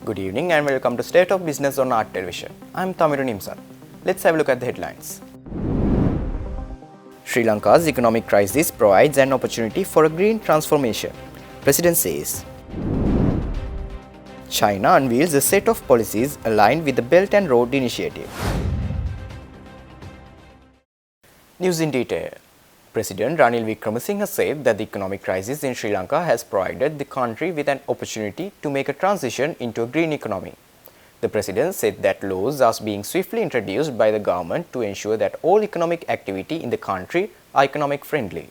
Good evening and welcome to State of Business on Art Television. I'm Tamiru Nimsan. Let's have a look at the headlines. Sri Lanka's economic crisis provides an opportunity for a green transformation, President says. China unveils a set of policies aligned with the Belt and Road Initiative. News in detail. President Ranil Wickremesinghe said that the economic crisis in Sri Lanka has provided the country with an opportunity to make a transition into a green economy. The president said that laws are being swiftly introduced by the government to ensure that all economic activity in the country are economic friendly.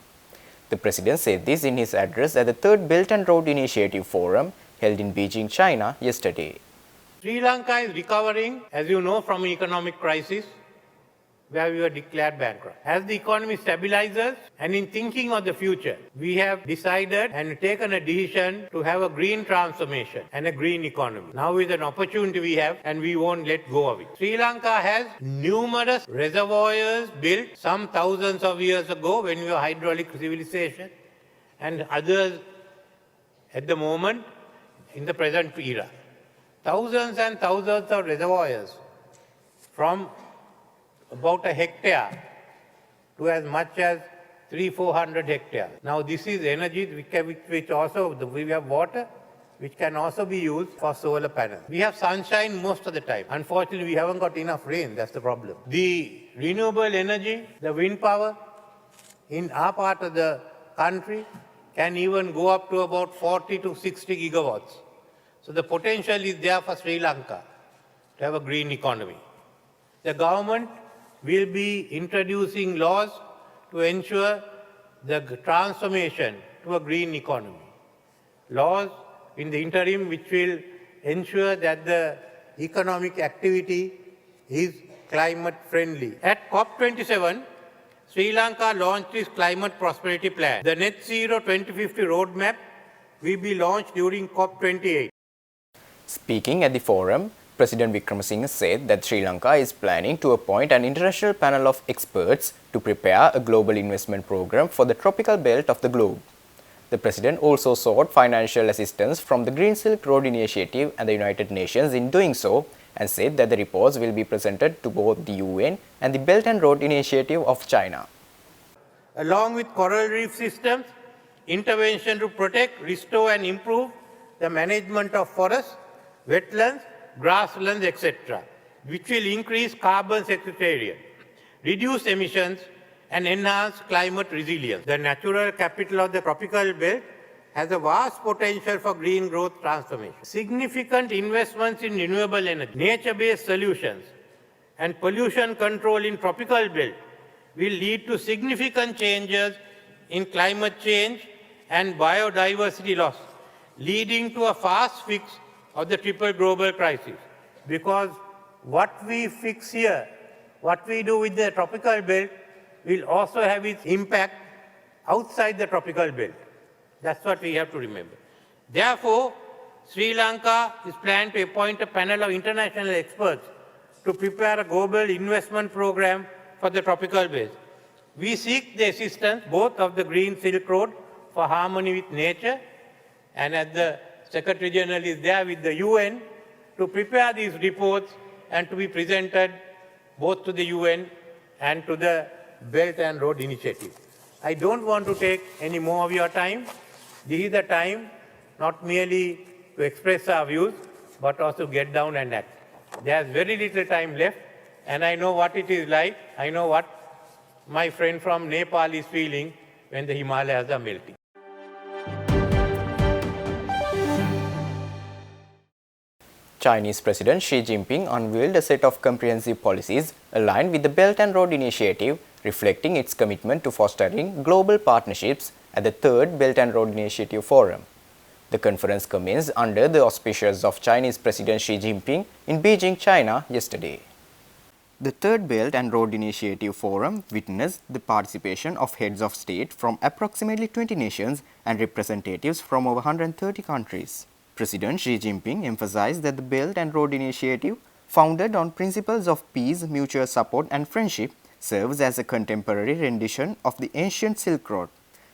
The president said this in his address at the third Belt and Road Initiative Forum held in Beijing, China yesterday. Sri Lanka is recovering, as you know, from an economic crisis where we were declared bankrupt. As the economy stabilizes and in thinking of the future, we have decided and taken a decision to have a green transformation and a green economy. Now is an opportunity we have and we won't let go of it. Sri Lanka has numerous reservoirs built some thousands of years ago when we were hydraulic civilization and others at the moment in the present era. Thousands and thousands of reservoirs from about a hectare to as much as 300-400 hectares. Now this is energy which also, we have water which can also be used for solar panels. We have sunshine most of the time. Unfortunately, we haven't got enough rain, that's the problem. The renewable energy, the wind power in our part of the country can even go up to about 40 to 60 gigawatts. So the potential is there for Sri Lanka to have a green economy. The government will be introducing laws to ensure the transformation to a green economy. Laws in the interim which will ensure that the economic activity is climate friendly. At COP27, Sri Lanka launched its climate prosperity plan. The net zero 2050 roadmap will be launched during COP28. Speaking at the forum, President Wickremesinghe said that Sri Lanka is planning to appoint an international panel of experts to prepare a global investment program for the tropical belt of the globe. The president also sought financial assistance from the Green Silk Road Initiative and the United Nations in doing so, and said that the reports will be presented to both the UN and the Belt and Road Initiative of China. Along with coral reef systems, intervention to protect, restore and improve the management of forests, wetlands, grasslands, etc., which will increase carbon sequestration, reduce emissions, and enhance climate resilience. The natural capital of the tropical belt has a vast potential for green growth transformation. Significant investments in renewable energy, nature-based solutions, and pollution control in tropical belt will lead to significant changes in climate change and biodiversity loss, leading to a fast fix of the triple global crisis. Because what we fix here, what we do with the tropical belt, will also have its impact outside the tropical belt. That's what we have to remember. Therefore, Sri Lanka is planning to appoint a panel of international experts to prepare a global investment program for the tropical belt. We seek the assistance both of the Green Silk Road for harmony with nature, and as the Secretary General is there with the UN to prepare these reports and to be presented both to the UN and to the Belt and Road Initiative. I don't want to take any more of your time. This is the time not merely to express our views, but also get down and act. There's very little time left, and I know what it is like. I know what my friend from Nepal is feeling when the Himalayas are melting. Chinese President Xi Jinping unveiled a set of comprehensive policies aligned with the Belt and Road Initiative, reflecting its commitment to fostering global partnerships at the third Belt and Road Initiative Forum. The conference commenced under the auspices of Chinese President Xi Jinping in Beijing, China yesterday. The third Belt and Road Initiative Forum witnessed the participation of heads of state from approximately 20 nations and representatives from over 130 countries. President Xi Jinping emphasized that the Belt and Road Initiative, founded on principles of peace, mutual support and friendship, serves as a contemporary rendition of the ancient Silk Road.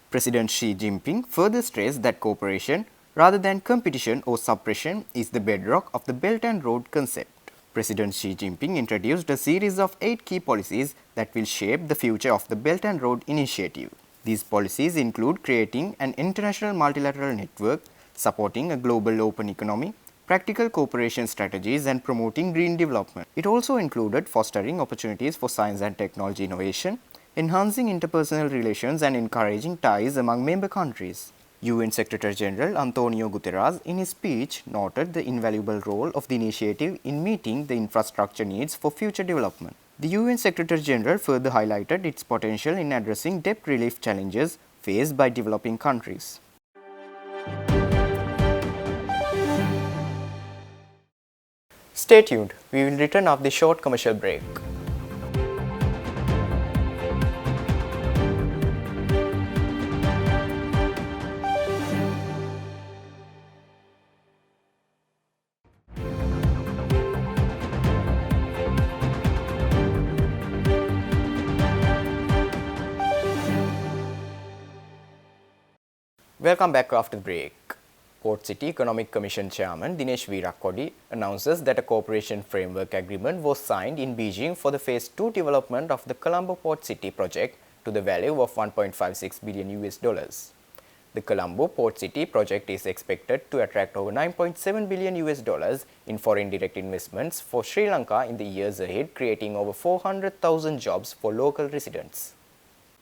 President Xi Jinping further stressed that cooperation rather than competition or suppression, is the bedrock of the Belt and Road concept. President Xi Jinping introduced a series of 8 key policies that will shape the future of the Belt and Road Initiative. These policies include creating an international multilateral network, supporting a global open economy, practical cooperation strategies, and promoting green development. It also included fostering opportunities for science and technology innovation, enhancing interpersonal relations, and encouraging ties among member countries. UN Secretary General Antonio Guterres, in his speech, noted the invaluable role of the initiative in meeting the infrastructure needs for future development. The UN Secretary General further highlighted its potential in addressing debt relief challenges faced by developing countries. Stay tuned, we will return after the short commercial break. Welcome back after the break. Port City Economic Commission Chairman Dinesh Veerakkodi announces that a cooperation framework agreement was signed in Beijing for the Phase 2 development of the Colombo Port City project to the value of 1.56 billion US dollars. The Colombo Port City project is expected to attract over 9.7 billion US dollars in foreign direct investments for Sri Lanka in the years ahead, creating over 400,000 jobs for local residents.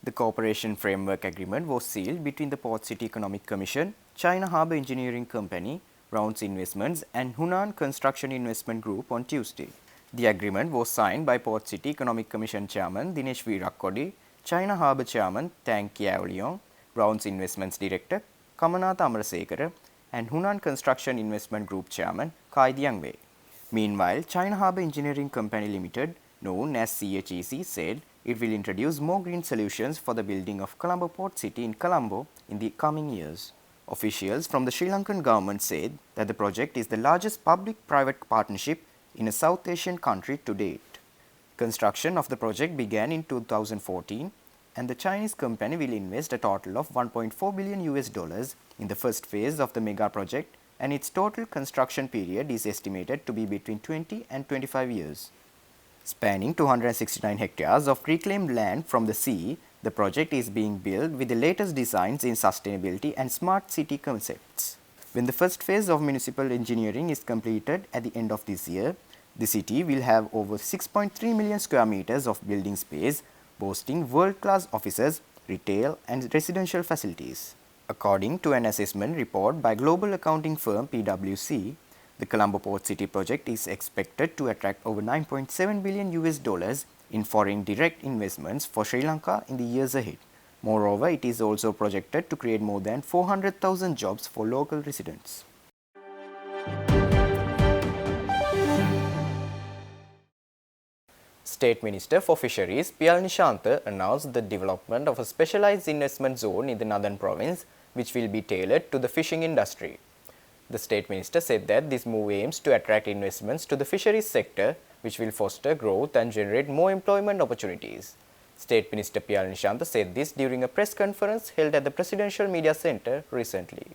The cooperation framework agreement was sealed between the Port City Economic Commission, China Harbour Engineering Company, Rounds Investments, and Hunan Construction Investment Group on Tuesday. The agreement was signed by Port City Economic Commission Chairman Dinesh Veerakkodi, China Harbour Chairman Tang Kiao-leong, Rounds Investments Director Kamanatha Amarasekara, and Hunan Construction Investment Group Chairman Kai Diangwei. Meanwhile, China Harbour Engineering Company Limited, known as CHEC, said it will introduce more green solutions for the building of Colombo Port City in Colombo in the coming years. Officials from the Sri Lankan government said that the project is the largest public-private partnership in a South Asian country to date. Construction of the project began in 2014, and the Chinese company will invest a total of 1.4 billion US dollars in the first phase of the mega project, and its total construction period is estimated to be between 20 and 25 years. Spanning 269 hectares of reclaimed land from the sea, the project is being built with the latest designs in sustainability and smart city concepts. When the first phase of municipal engineering is completed at the end of this year, the city will have over 6.3 million square meters of building space, boasting world-class offices, retail, and residential facilities. According to an assessment report by global accounting firm PwC, the Colombo Port City project is expected to attract over 9.7 billion US dollars in foreign direct investments for Sri Lanka in the years ahead. Moreover, it is also projected to create more than 400,000 jobs for local residents. State Minister for Fisheries Piyal Nishantha announced the development of a specialized investment zone in the Northern Province, which will be tailored to the fishing industry. The State Minister said that this move aims to attract investments to the fisheries sector, which will foster growth and generate more employment opportunities. State Minister Piyal Nishantha said this during a press conference held at the Presidential Media Centre recently.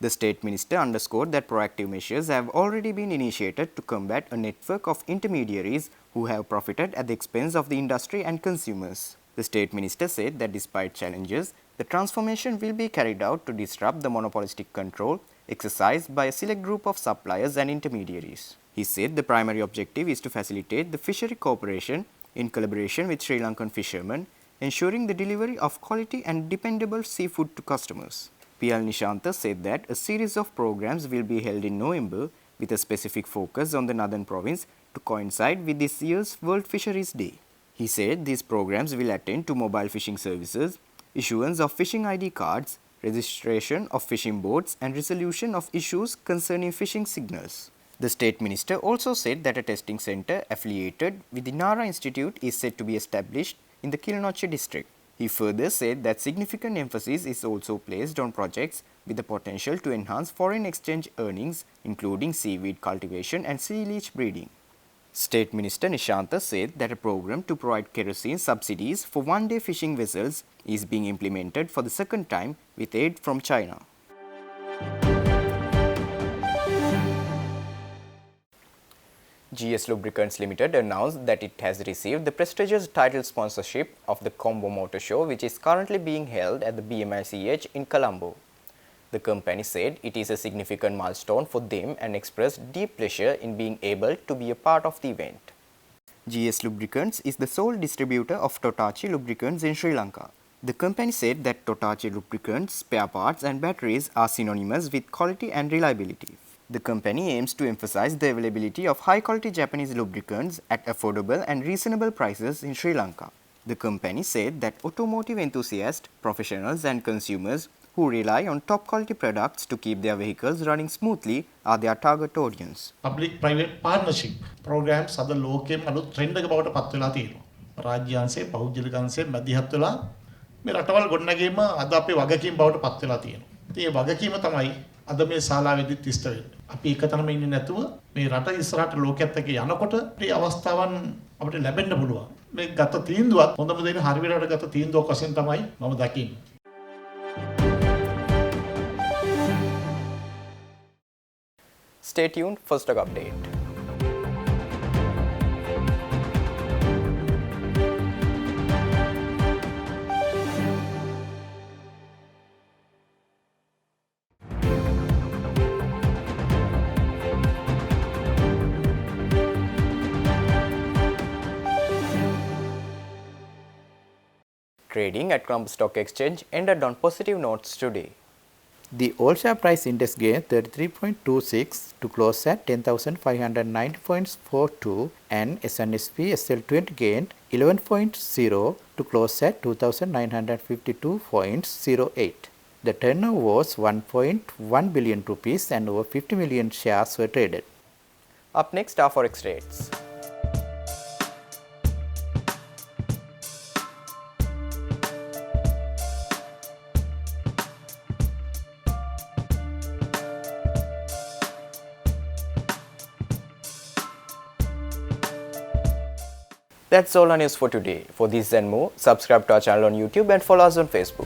The State Minister underscored that proactive measures have already been initiated to combat a network of intermediaries who have profited at the expense of the industry and consumers. The State Minister said that despite challenges, the transformation will be carried out to disrupt the monopolistic control exercised by a select group of suppliers and intermediaries. He said the primary objective is to facilitate the fishery cooperation in collaboration with Sri Lankan fishermen, ensuring the delivery of quality and dependable seafood to customers. Piyal Nishantha said that a series of programs will be held in November with a specific focus on the Northern Province to coincide with this year's World Fisheries Day. He said these programs will attend to mobile fishing services, issuance of fishing ID cards, registration of fishing boats, and resolution of issues concerning fishing signals. The State Minister also said that a testing centre affiliated with the Nara Institute is said to be established in the Kilnoche district. He further said that significant emphasis is also placed on projects with the potential to enhance foreign exchange earnings, including seaweed cultivation and sea leech breeding. State Minister Nishantha said that a program to provide kerosene subsidies for one-day fishing vessels is being implemented for the second time with aid from China. GS Lubricants Limited announced that it has received the prestigious title sponsorship of the Combo Motor Show, which is currently being held at the BMICH in Colombo. The company said it is a significant milestone for them and expressed deep pleasure in being able to be a part of the event. GS Lubricants is the sole distributor of Totachi lubricants in Sri Lanka. The company said that Totachi lubricants, spare parts and batteries are synonymous with quality and reliability. The company aims to emphasize the availability of high-quality Japanese lubricants at affordable and reasonable prices in Sri Lanka. The company said that automotive enthusiasts, professionals and consumers who rely on top-quality products to keep their vehicles running smoothly are their target audience. Public-private partnership programs අද ලෝකෙම අලුත් trend එක බවට පත් වෙලා තියෙනවා. රාජ්‍ය අංශයේ පෞද්ගලික අංශයේ මැදිහත් වෙලා මේ රටවල් ගොඩනැගීම අද අපේ වගකීම් බවට පත් වෙලා තියෙනවා. ඉතින් මේ වගකීම තමයි අද මේ ශාලාවේදීත් ඉෂ්ට වෙන්නේ. අපි එකතැනම ඉන්නේ නැතුව මේ රට ඉස්සරහට ලෝකයේත් එක්ක යනකොට මේ අවස්ථාවන් අපිට ලැබෙන්න පුළුවන්. මේ ගත තීන්දුවත් හොඳම දේ හරි වෙලාවට ගත තීන්දුවක් වශයෙන් තමයි මම දකින්නේ. Stay tuned for stock update. Trading at Colombo Stock Exchange ended on positive notes today. The all-share price index gained 33.26 to close at 10,590.42 and S&P SL20 gained 11.0 to close at 2,952.08. The turnover was 1.1 billion rupees and over 50 million shares were traded. Up next are forex rates. That's all our news for today. For this and more, subscribe to our channel on YouTube and follow us on Facebook.